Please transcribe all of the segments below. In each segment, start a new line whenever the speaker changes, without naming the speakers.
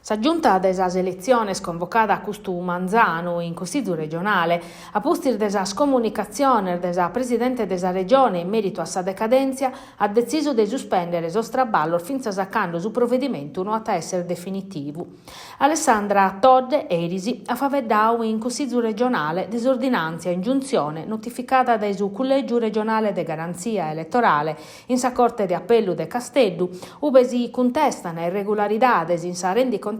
Sa giunta desa elezioni convocata a custu Manzano in Consiglio regionale, a postir desa scomunicazione desa presidente desa regione in merito a sa decadenza, ha deciso di sospendere so straballo finza saccando su provvedimento no a essere definitivo. Alessandra Todde Erisi ha faveddau in Consiglio regionale disordinanza ingiunzione notificata dai su collegio regionale de garanzia elettorale in sa corte di appello de Castellu, ove si contestano irregolarità in sa rendicontazione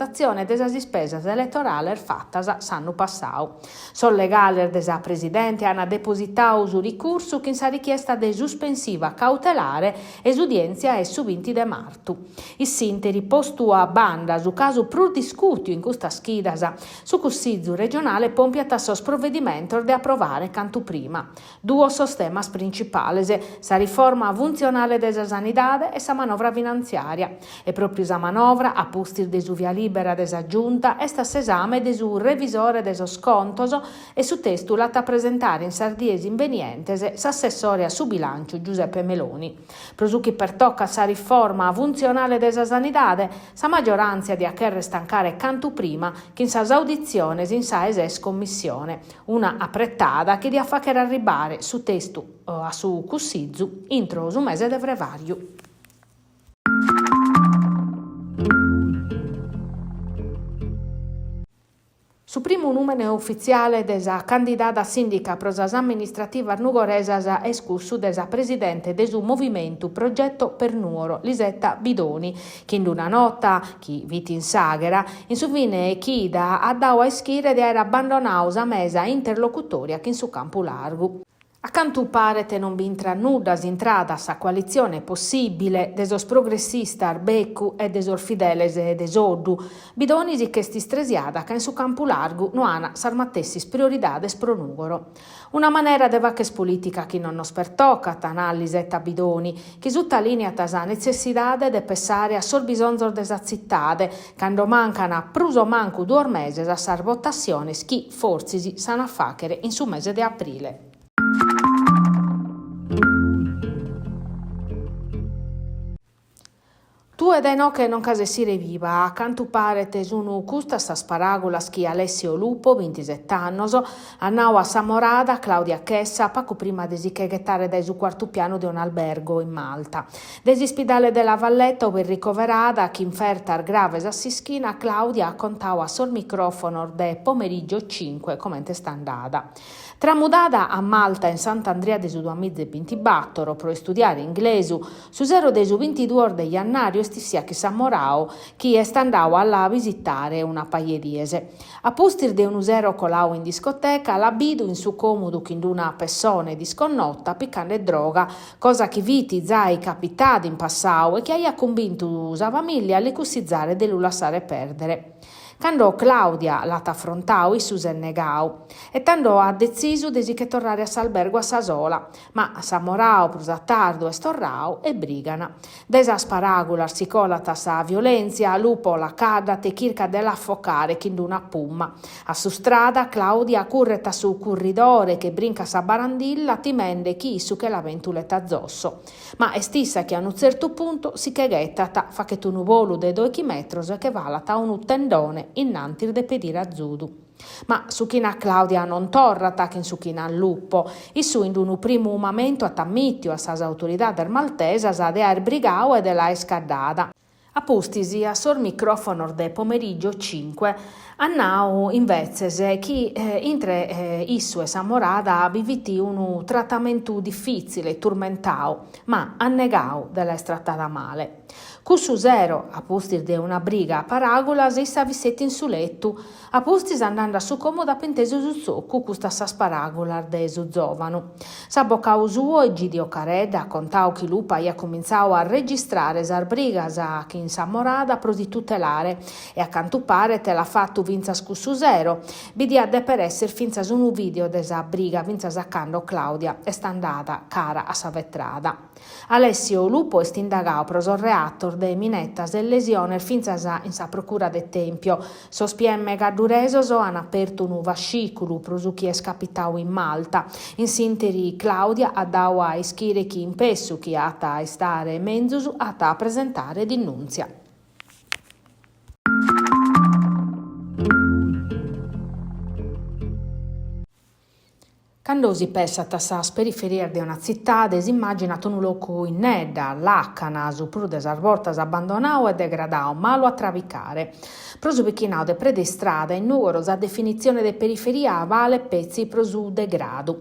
desa spesa elettorale fatta s'anno passato. Sol legale desa presidente hanno depositato su ricorso che in sa richiesta de sospensiva cautelare e udienza è su 20 de marzo. I sinteri postu a banda su caso pro discutio in questa schidasa su Consiglio regionale pompiata sos provvedimento de approvare canto prima. Due sostemas principali, sa riforma funzionale desa sanità e sa manovra finanziaria. E proprio sa manovra a postir de su via libera desa giunta est esame de su revisore de so scontoso e su testu l'ata presentare in sardiesi invenientes s'assessore a su bilancio Giuseppe Meloni. Prosuchi per tocca sa riforma funzionale desa sanidade, sa maggioranza di accherre stancare canto prima che in sa audizione in sa eses commissione, una apprettada che dia fa che arrivare su testu a su Consiglio intro su mese de brevario. Su primo numero ufficiale desa candidata sindica prosas amministrativa nugoresas escursu desa presidente desu movimento progetto per Nuoro, Lisetta Bidoni, che in una nota, chi viti in Saghera, in su fine chida ha dau a ischire di era abbandonausa mesa interlocutoria che in su campo largo. Accanto parete non bintra nuda s'intrada sa coalizione possibile desos progressista Arbecu e desor Fideles e desoddu, bidonisi che sti stresiada che in su campo largo no ana s'armattessis prioridades pro Nugoro. Una manera de vaches politica che non nos pertocca t'analisi e bidoni, che sutta linea tasa necessidade de pensare a sol bisonzor desa zittade, quando mancana pruso mancu 2 mesi a sar votazione chi forzi si sana facere in su mese de aprile. Tu ed no che non case si reviva, accanto parete sunu custa sa sparagolas chi Alessio Lupo, 27 anni, annau a Samorada, Claudia Chessa, poco prima desi che gettare dai su quarto piano di un albergo in Malta. Desi spidale della Valletta, ove ricoverada, chi infertar grave assischina, Claudia contau a sol microfono de pomeriggio 5, come sta andata. Tramudata a Malta in Sant'Andrea de su 2024 pro studiare inglese, su 0 de su 22 de jannario sia che Samorao chi è andau alla visitare una paiediese. A postir de un usero colau in discoteca, l'abido in su comodo che una persona disconnotta piccando droga, cosa che viti zai capitati in passato e che aia convinto sa famiglia a li cussizzare de lu lasciare perdere. Quando Claudia l'ha affrontau i su negau e tando ha deciso di che tornare a s'albergo a sa sola, ma Samorao prusa tardo e storrau e brigana. Desa sparagola si colata sa violenza, lupo la cada te chirca dell'affocare che una pumma. A su strada Claudia curreta su corridore che brinca sa barandilla timende chi su che la ventuletta zosso. Ma è stessa che a un certo punto si cheghetta fa che tu nuvolu de 2 chimetros che valata un tendone innantir de pedire a Zudu. Ma su china Claudia non torra tachin su china lupo, e su in un primo momento attammittio a sas autorità del maltesa sa de aer brigau e de la escaddada. A postisi a sor microfono de pomeriggio 5 annau invece chi intre issu e Samorada abiviti un trattamento difficile, turmentau, ma annegau della trattata male. Cussu zero, a postir de una briga a paragola, se sta vissetti in su letto, a postis andando a su comoda penteso su zocco, custa sa sparagola de su zovano. Sa boccau suo e Gidio Caredda, contau chi lupa ia cominciau a registrare sar brigas a chi in Samorada pro di tutelare, e accanto pare te l'ha fatto vinzas cussu zero, bidia de per esser finzas un video de sa briga vinzas accando Claudia e sta andata cara a sa vetrada. Alessio Lupo est indagau pro sos reator de minettas e lesione finzas in sa procura de Tempio. Sos PM Gadduresos han aperto un vasciculu pro su chi è scapitau in Malta. In sinteri Claudia ha dau a ischire chi in pessu chi ata a stare menzus ata a presentare dinunzia. Quando si pensa a sas periferie di una città, si immagina un luogo in nedda, lacana, su pur des arbortas abbandonau e degradau, malo a travicare. Prosu bichinau de predestrada in numeros a definizione de periferia vale pezzi prosu degradu.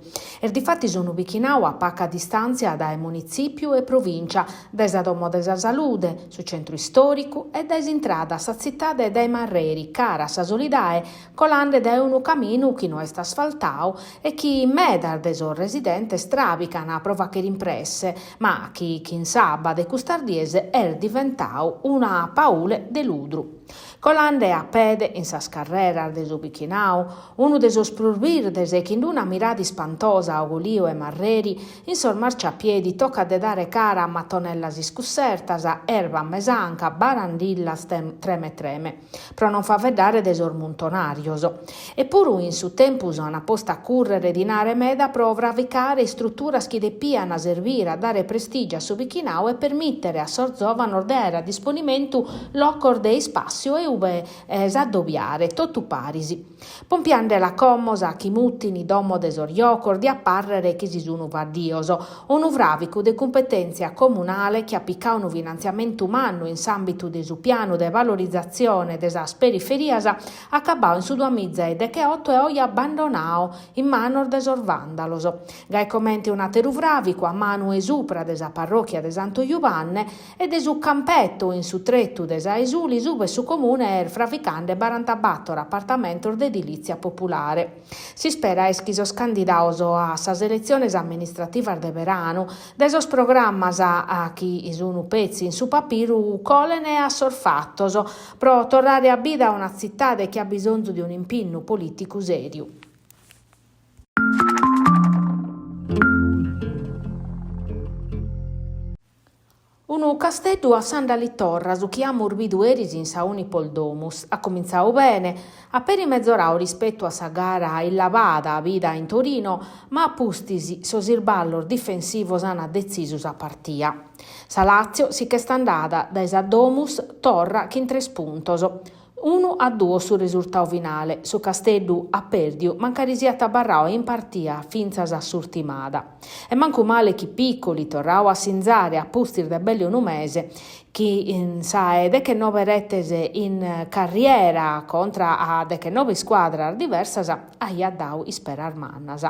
Difatti sono bichinau a poca distanza dai municipiu e provincia, dai domo desa salude, su centro storico e dai intrada sa città e dai marreri, cara sa solidae, colande da un camino chi non est asfaltau e chi medar de so residente strabican a prova che rimpresse, ma chi in sabba de custardiese diventau una paule de ludru. Colande a pede in sas carreras de su bichinau, uno de sos prurbirdes e chi in una miradi spantosa a Ogulio e Marreri, in sol marciapiedi tocca de dare cara a mattonellas iscussertas, a erba mesanca, barandillas treme, pro non fa vedere de sos muntonarios. Eppuru in su tempus ana posta a currere di nare meda pro vravicare strutturas chi depian a servire a dare prestigio a su bichinau e permittere a sor zovan ordere a disponimento l'occor de spazio e s'addobbiare totu parisi. Pompiande la commosa chi muttini domo de soriocor di apparrere chi si sono vardioso, un uvravico de competenza comunale che appicca un finanziamento umano in s'ambito de su piano de valorizzazione de sas periferias accabau in su 2018 e oi abbandonao in mano de sor vandalos. Gai commenti un ateru vravico a mano e supra de sa parrocchia de Santo Giovanne e de su campetto in su trettu de sa esuli sube su comune fraficande barantabattor appartamento d'edilizia popolare. Si spera eschisos candidaos a sas elezioni amministrativas de verano, de sos programmas a chi sono pezzi in su papiru colene a sorfattos, pro tornare a bida una città che ha bisogno di un impegno politico serio. Unu castellu a Sandalitorra, su chi ha morbidu eris in sa Unipol-Domus. Ha cominciato bene, a peri mezz'orau rispetto a sa gara il lavada a vida in Torino, ma a pustisi sos irballor difensivos han decisus a partia. Sa Lazio si che sta andata da sa Domus torra chi in 3 puntos. 1-2 sul risultato finale, su Castellu a perdiu, mancarisi a tabarrao in partia finza sa surtimada. E manco male chi piccoli torrao a sinzare a pustir de belli un mese, chi sa de che 9 rettes in carriera contra a de che 9 squadras diversas aia dau isperar mannas.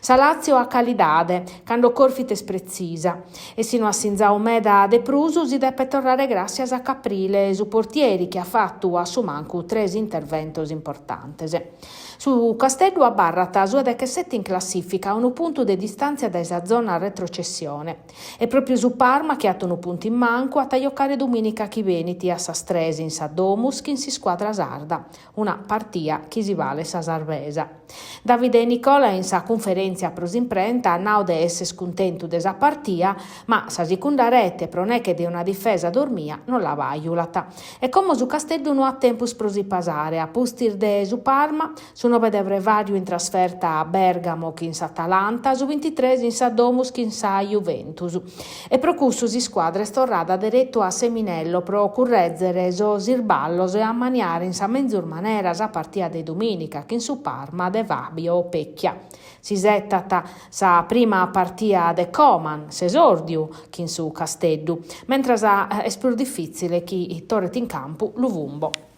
Sa Lazio a calidade, cando corfites precisa, e sino a sinzau meda de prusu si deppe tornare gracias a Caprile, su portieri che ha fatto a su mancu 3 interventos importantes. Su Castellu a Barrata, su che 7 in classifica, a un punto di distanza da esa zona retrocessione. E proprio su Parma, che ha un punto in manco, a tagliocare domenica chi veniti a Sastresi in sa Domus, che in si squadra sarda. Una partia che si vale sa sarvesa. Davide e Nicola in sa conferenza prosimprenta annau de esse scontento de sa partia, ma sa seconda rete proneche di una difesa dormia non la vaiulata. E come su Castellu non ha tempus prosi pasare, a pustir de su Parma, su 9 de Brevario in trasferta a Bergamo che in sa Atalanta, su 23 in sa Domus che in sa Juventus. E procussu si squadra storrada diretto a Seminello pro currezzere so sirballos e a maniare in sa menzur manera sa partia de domenica che in su Parma de Vabio Pecchia. Si settata sa prima partia de Coman, s'esordiu che in su Castellu, mentre sa è più difficile chi torret in campo Luvumbo.